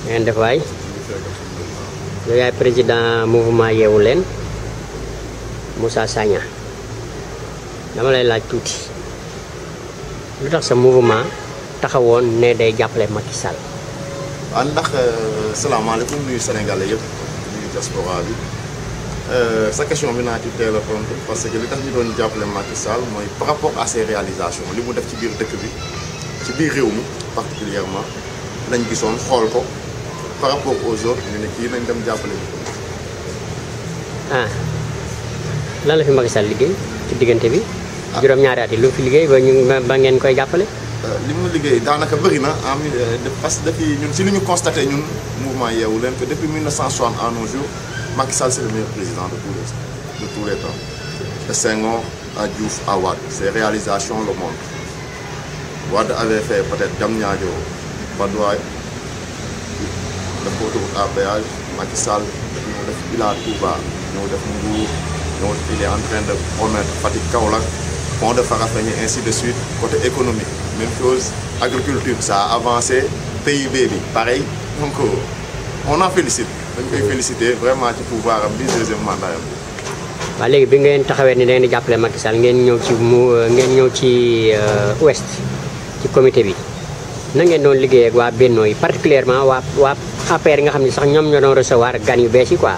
ngeen def waay yow yaay président mouvement Yeewu Leen Moussa Sagna dama lay laaj tuuti lu tax sa mouvement taxawoon ne day jàppale Macky Sall. waaw ndax salaamaaleykum nuyu Sénégalais yëpp nuyu diaspora bi sa question bi naa ci teel a tontu parce que li tax ñu doon jàppale Macky Sall mooy par rapport à ses réalisations li mu def ci biir dëkk bi ci biir réew mi particulièrement lañ gisoon xool ko par rapport aux autres ñu ne kii nañ dem jàppale bi. ah lan la fi Macky Sall liggéey ci diggante bi. juróom-ñaari at yi lu fi liggéey ba ngeen koy jàppale. li mu liggéey daanaka bëri na parce que depuis ñun si li ñu constaté ñun mouvement Yeewu Leen que depuis 1960 à nos jours Macky Sall c'est le meilleur président de tous les temps de Senghor à Diouf à Wade. Ses réalisations le montrent. Wade avait fait peut-être Diamniadio Padoue def autoroute à péage. Macky Sall ñoo def Ila Touba ñoo def Mbour il est en train de promettre Fatick Kaolack pont de Farafenni ainsi de suite. Côté économique même chose, agriculture ça a avancé, PIB bi pareil, donc on en félicite dañ koy féliciter vraiment ci pouvoir am bi deuxième mandat am. waaw léegi bi ngeen taxawee ni da ngeen di jàppale Macky Sall ngeen ñëw ci ouest ci comité bi na ngeen doon liggéey ak waa Benno yi particulièrement waa APR yi nga xam ne sax ñoom ñoo doon recevoir gan yu bees yi quoi.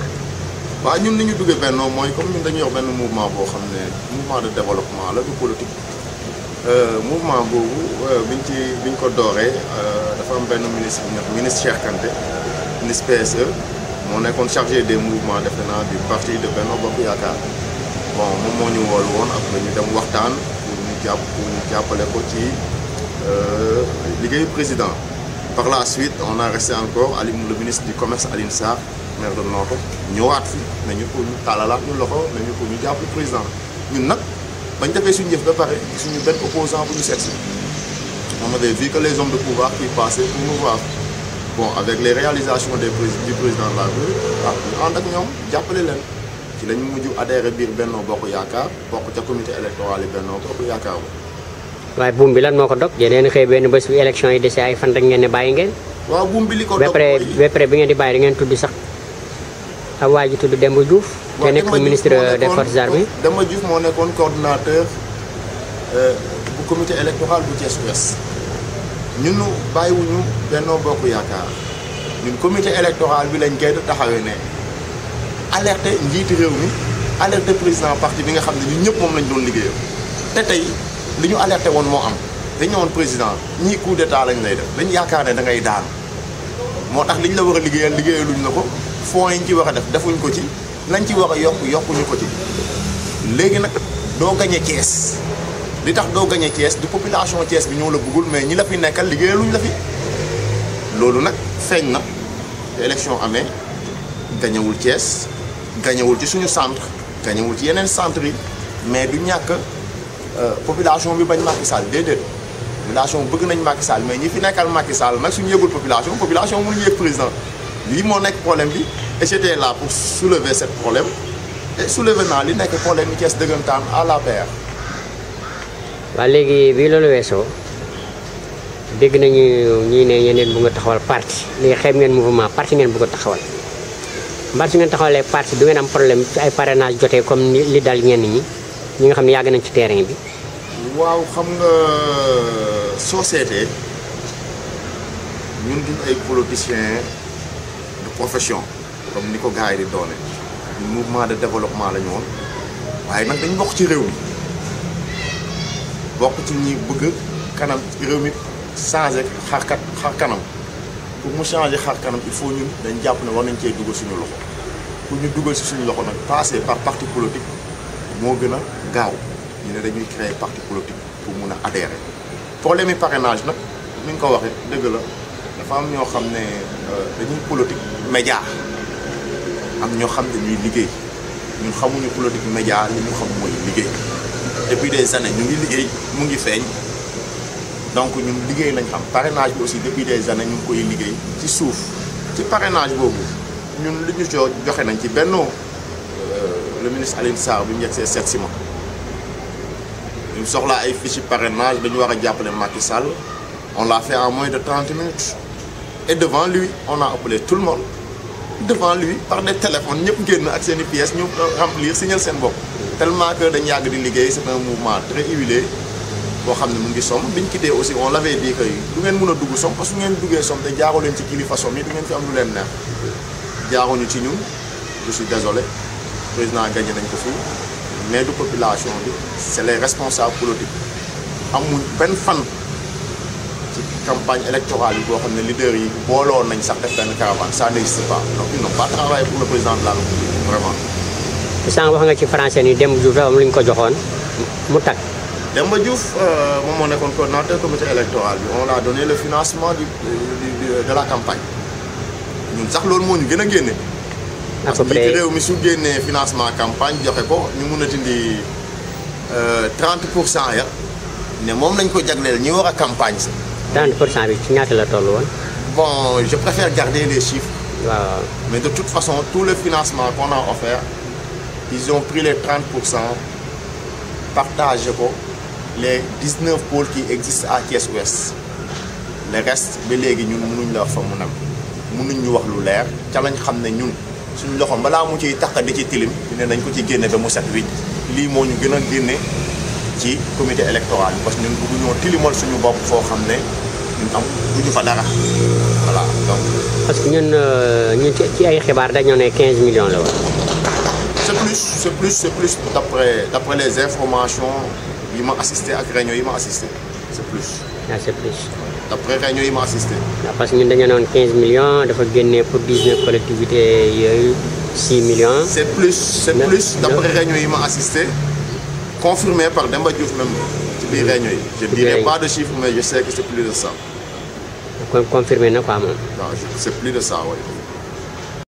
waaw ñun ni ñu duggee Benno mooy comme ñun dañuy wax benn mouvement boo xam ne mouvement de développement la du politique. Mouvement boobu biñ ko dooree dafa am benn ministre Cheikh Kanté ministre PSE moo nekkoon chargé des mouvements defe naa du parti de Benno Bokk Yaakaar bon moom moo ñu wool woon après ñu dem waxtaan pour ñu jàppale ko ci liggéeyu président. Par la suite on a resté encore le ministre du commerce Alioune Sarr maire de Noto ñëwaat fi nañu pour ñu tàllalaat ñu loxo nañu pour ñu jàppale président ñun nag. bañ defee suñu jëf ba pare suñu benn opposant bu ñu seet si on avait vu que les hommes de pouvoir qui passaient pour nous voir bon avec les réalisations du président de la République ñu ànd ak ñoom jàppale leen ci lañ mujj adhéré biir Benno Bokk Yaakaar bokk ca comité électoral yi Benno Bokk Yaakaar ba. waaye buum bi lan moo ko dog yéen xëy benn bés bu élection yi dese ay fan rek ngeen ne bàyyi ngeen. waaw buum bi li ko dog ba pare bi ngeen di bàyyi da ngeen tudd sax ab waa ji tudd Demba Diouf. te nekk ministre des forces armées. Demba Diouf moo nekkoon coordonnateur bu comité électoral bu Thiès Ouest ñun bàyyiwuñu Benno Bokk Yaakaar ñun comité électoral bi lañ koy taxawee ne alerté njiiti réew mi alerté président parti bi nga xam ne ñun ñëpp moom lañ doon liggéeyal te tey li ñu alerté woon moo am dañ ne woon président ñii coup d'état lañ lay def dañ yaakaar ne da ngay daanu moo tax liñ la war a liggéeyaluñ la ko fonds yi ñu ci war a def defuñ ko ci. lañ ci war a yokkuñu ko ci léegi nag doo gañe Thiès li tax doo gañe Thiès du population Thiès bi ñoo la bëggul mais ñi la fi nekkal liggéeyaluñ la fi loolu nag feeñ na te élection amee gañewul Thiès gañewul ci suñu centre gañewul ci yeneen centre yi mais du ñàkk population bi bañ Macky Sall déedéet population bëgg nañ Macky Sall mais ñi fi nekkal Macky Sall nag suñu yëgul population mënuñu yëg président lii moo nekk problème bi. Et j'étais là pour soulever ce problème et soulever naa li nekk problème yi Thiès dëggantaan à l'APR. waaw léegi bi loolu weesoo dégg nañu ñii ne yeneen bu nga taxawal parti léegi xeeb ngeen mouvement parti ngeen bëgg a taxawal mbaa su ngeen taxawalee parti du ngeen am problème ci ay parrainage jotee comme li dal ñenn ñi nga xam ne yàgg nañ ci terrain bi. waaw xam nga soo seetee ñun duñ ay politiciens de profession. comme ni ko gars yi di doone mouvement de développement la ñu woon waaye nag dañ bokk ci réew mi bokk ci ñi bëgg kanam réew mi changer xar kanam pour mu changer xar kanam il faut ñun dañ jàpp ne war nañ cee dugal suñu loxo pour ñu dugal si suñu loxo nag passer par parti politique moo gën a gaaw ñu ne dañuy créer parti politique pour mun a adhérer problème yi parrainage nag ni nga ko waxee dëgg la dafa am ñoo xam ne dañuy politique média am ñoo xam ne ñuy liggéey ñun xamuñu politique média li ñu xam mooy liggéey depuis des années ñu ngi liggéey mu ngi feeñ donc ñun liggéey lañ xam parrainage bi aussi depuis des années ñu ngi koy liggéey ci suuf ci parrainage boobu ñun li ñu joxe nañ ci Benno le ministre Alioune Sarr bi mu yegsee seet si ma ñu soxlaa ay fiches parrainage dañu war a jàppale Macky Sall on l'a fait en moins de 30 minutes et devant lui on a appelé tout le monde devant lui par des téléphones ñëpp génn ak seen i pièces ñu remplir signal seen bopp tellement que dañ yàgg di liggéey c'est un mouvement très huilé boo xam ne mu ngi Somme biñ quitté aussi on l'avait dit que du ngeen mën a dugg Somme parce que ngeen duggee Somme te jaaroo leen ci kilifa Somme yi du ngeen fi am lu leen neex jaaruñu ci ñun je suis désolé président gagné nañ ko fii mais du population bi c'est les responsables politiques amuñ benn fan ci campagne électorale yi boo xam ne leader yi booloo nañ sax def benn caravane ça n'existe pas donc ils n'ont pas travaillé pour le président de la République vraiment. sànq wax nga ci français ni Demba Diouf am lu ñu ko joxoon mu tag. Demba Diouf moom moo nekkoon coordonnateur comité électoral bi on a donné le financement de la campagne ñun sax loolu moo ñu gën a génne. à parce peu que près réew mi su génnee financement campagne joxe ko ñu mun a dindi 30% ya ne moom lañ ko jagleel ñi war a campagne si. 30% bi ci ñaata la toll woon. Bon, je préfère garder les chiffres. waaw Mais de toute façon, tout le financement qu'on a offert, ils ont pris les 30%, partagé ko les 19 pôles qui existent à Thiès-Ouest. Le reste, ba léegi ñun mënuñ la wax fa mu nam mënuñ ñu wax lu leer ca lañ xam ne ñun suñu loxo balaa mu ciy taq di ci tilim ne nañ ko ci génne ba mu set wicc lii moo ñu gën a génne ci comité électoral bi parce que ñun bëgguñoo tilimal suñu bopp foo xam ne ñun am duñu fa dara voilà donc. parce que ñun ci ay xibaar dañoo ne 15 millions la woon. c'est plus d'après les informations yi ma assisté ak réunion yi ma assisté c'est plus. ah c'est plus. d'après réunion yi ma assisté. waaw parce que ñun dañoo noon 15 millions dafa génne pour 19 collectivités yooyu 6 millions. c'est plus d'après réunion yi ma assisté confirmé par Demba Diouf même ci biir réunion yi. je dirais pas de chiffre mais je sais que c'est plus de ça. kon confirmé na quoi moom. waaw c'est plus de ça oui.